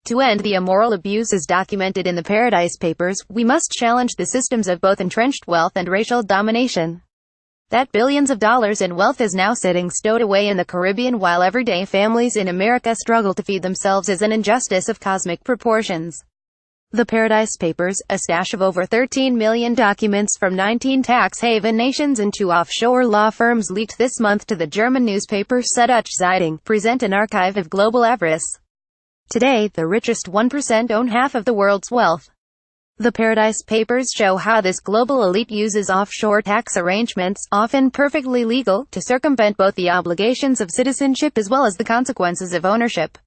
To end the immoral abuses documented in the Paradise Papers, we must challenge the systems of both entrenched wealth and racial domination. That billions of dollars in wealth is now sitting stowed away in the Caribbean while everyday families in America struggle to feed themselves is an injustice of cosmic proportions. The Paradise Papers, a stash of over 13 million documents from 19 tax haven nations and 2 offshore law firms leaked this month to the German newspaper Süddeutsche Zeitung, present an archive of global avarice. Today, the richest 1% own half of the world's wealth. The Paradise Papers show how this global elite uses offshore tax arrangements, often perfectly legal, to circumvent both the obligations of citizenship as well as the consequences of ownership.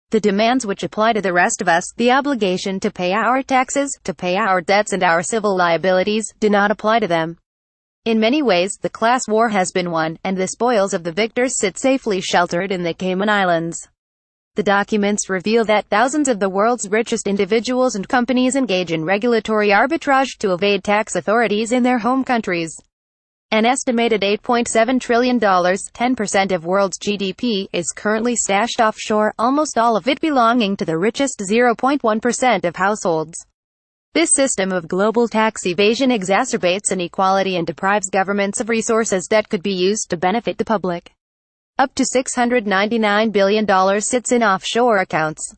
The demands which apply to the rest of us, the obligation to pay our taxes, to pay our debts and our civil liabilities, do not apply to them. In many ways, the class war has been won, and the spoils of the victors sit safely sheltered in the Cayman Islands. The documents reveal that thousands of the world's richest individuals and companies engage in regulatory arbitrage to evade tax authorities in their home countries. An estimated $8.7 trillion, 10% of world's GDP, is currently stashed offshore, almost all of it belonging to the richest 0.1% of households. This system of global tax evasion exacerbates inequality and deprives governments of resources that could be used to benefit the public. Up to $699 billion sits in offshore accounts.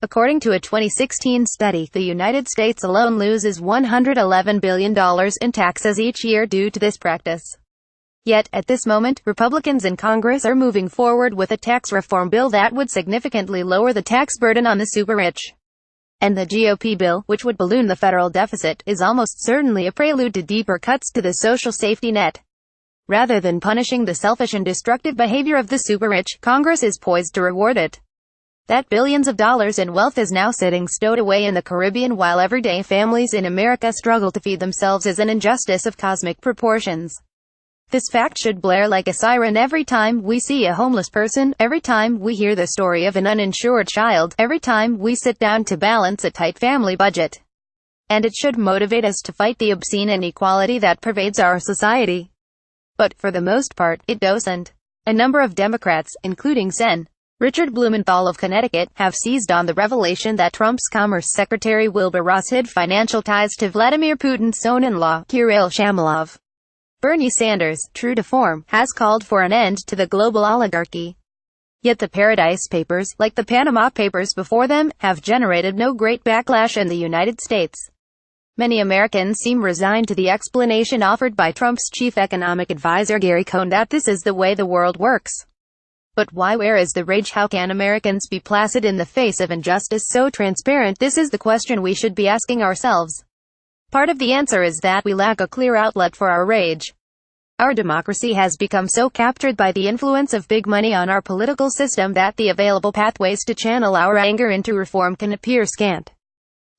According to a 2016 study, the United States alone loses $111 billion in taxes each year due to this practice. Yet, at this moment, Republicans in Congress are moving forward with a tax reform bill that would significantly lower the tax burden on the super-rich. And the GOP bill, which would balloon the federal deficit, is almost certainly a prelude to deeper cuts to the social safety net. Rather than punishing the selfish and destructive behavior of the super-rich, Congress is poised to reward it. That billions of dollars in wealth is now sitting stowed away in the Caribbean while everyday families in America struggle to feed themselves is an injustice of cosmic proportions. This fact should blare like a siren every time we see a homeless person, every time we hear the story of an uninsured child, every time we sit down to balance a tight family budget. And it should motivate us to fight the obscene inequality that pervades our society. But, for the most part, it doesn't. A number of Democrats, including Sen. Richard Blumenthal of Connecticut, have seized on the revelation that Trump's Commerce Secretary Wilbur Ross hid financial ties to Vladimir Putin's son-in-law, Kirill Shamalov. Bernie Sanders, true to form, has called for an end to the global oligarchy. Yet the Paradise Papers, like the Panama Papers before them, have generated no great backlash in the United States. Many Americans seem resigned to the explanation offered by Trump's chief economic advisor Gary Cohn that this is the way the world works. But why? Where is the rage? How can Americans be placid in the face of injustice so transparent? This is the question we should be asking ourselves. Part of the answer is that we lack a clear outlet for our rage. Our democracy has become so captured by the influence of big money on our political system that the available pathways to channel our anger into reform can appear scant.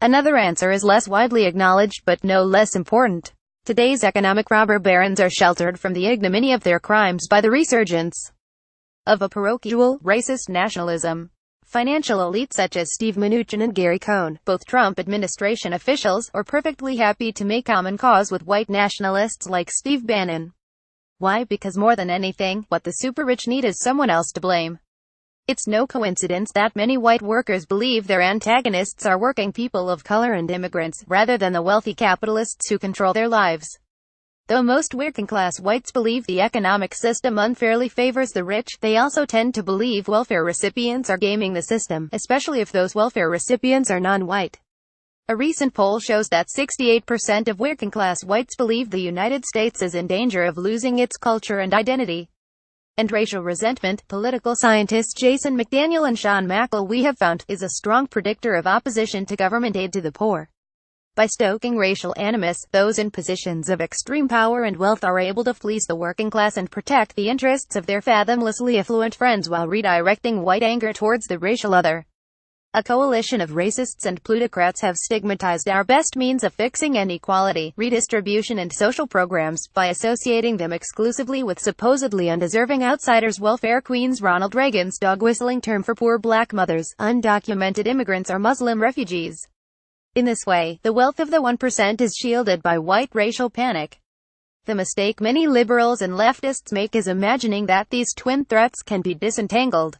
Another answer is less widely acknowledged but no less important. Today's economic robber barons are sheltered from the ignominy of their crimes by the resurgence of a parochial, racist nationalism. Financial elites such as Steve Mnuchin and Gary Cohn, both Trump administration officials, are perfectly happy to make common cause with white nationalists like Steve Bannon. Why? Because more than anything, what the super-rich need is someone else to blame. It's no coincidence that many white workers believe their antagonists are working people of color and immigrants, rather than the wealthy capitalists who control their lives. Though most working-class whites believe the economic system unfairly favors the rich, they also tend to believe welfare recipients are gaming the system, especially if those welfare recipients are non-white. A recent poll shows that 68% of working-class whites believe the United States is in danger of losing its culture and identity. And racial resentment, political scientists Jason McDaniel and Sean McElwee have found, is a strong predictor of opposition to government aid to the poor. By stoking racial animus, those in positions of extreme power and wealth are able to fleece the working class and protect the interests of their fathomlessly affluent friends while redirecting white anger towards the racial other. A coalition of racists and plutocrats have stigmatized our best means of fixing inequality, redistribution and social programs, by associating them exclusively with supposedly undeserving outsiders. Welfare queens Ronald Reagan's dog-whistling term for poor black mothers, undocumented immigrants or Muslim refugees. In this way, the wealth of the 1% is shielded by white racial panic. The mistake many liberals and leftists make is imagining that these twin threats can be disentangled.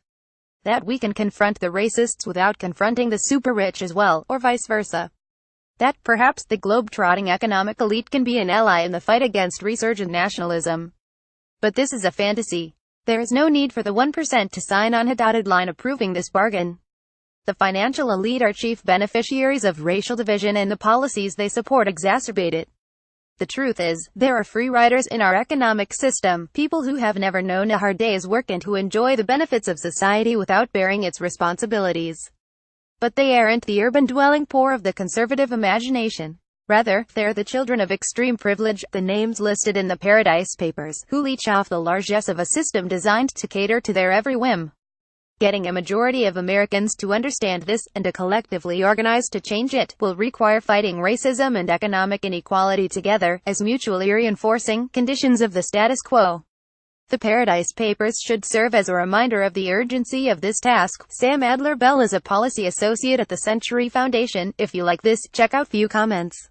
That we can confront the racists without confronting the super rich as well, or vice versa. That perhaps the globe-trotting economic elite can be an ally in the fight against resurgent nationalism. But this is a fantasy. There is no need for the 1% to sign on a dotted line approving this bargain. The financial elite are chief beneficiaries of racial division, and the policies they support exacerbate it. The truth is, there are free riders in our economic system, people who have never known a hard day's work and who enjoy the benefits of society without bearing its responsibilities. But they aren't the urban-dwelling poor of the conservative imagination. Rather, they're the children of extreme privilege, the names listed in the Paradise Papers, who leech off the largesse of a system designed to cater to their every whim. Getting a majority of Americans to understand this, and to collectively organize to change it, will require fighting racism and economic inequality together, as mutually reinforcing conditions of the status quo. The Paradise Papers should serve as a reminder of the urgency of this task. Sam Adler-Bell is a policy associate at the Century Foundation. If you like this, check out few comments.